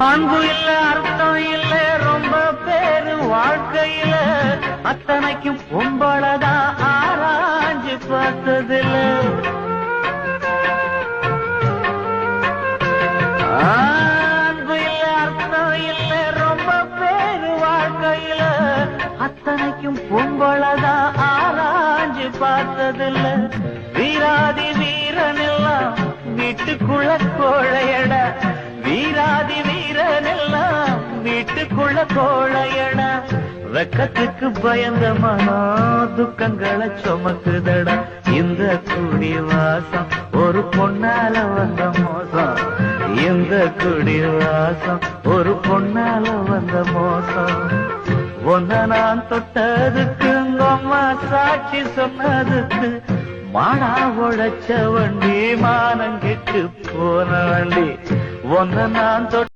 அன்பு இல்ல அர்த்தம் இல்ல ரொம்ப பேரு வாழ்க்கையில அத்தனைக்கும் பொம்பளதான் ஆராய்ஞ்சு பார்த்ததில்ல. அன்பு இல்ல அர்த்தம் இல்ல ரொம்ப பேரு வாழ்க்கையில அத்தனைக்கும் பொம்பளதான் ஆராய்ஞ்சு பார்த்ததில்ல. வீராதி வீரன் எல்லாம் வீட்டுக்குள்ள கோழையடா, வீராதி வீரன் எல்லாம் வீட்டுக்குள்ள கோழையடா. வெக்கத்துக்கு பயந்த மனோ துக்கங்களை சுமக்குதடா. இந்த குடி வாசம் ஒரு பொண்ணால வந்த மோசம், இந்த குடி வாசம் ஒரு பொண்ணால வந்த மோசம். ஒன்ன நான் தொட்டதுக்கு அம்மா சாட்சி சொன்னதுக்கு மானா உழைச்ச வண்டி மானங்கிட்டு போன வண்டி. ஒன்ன நான் தொட்ட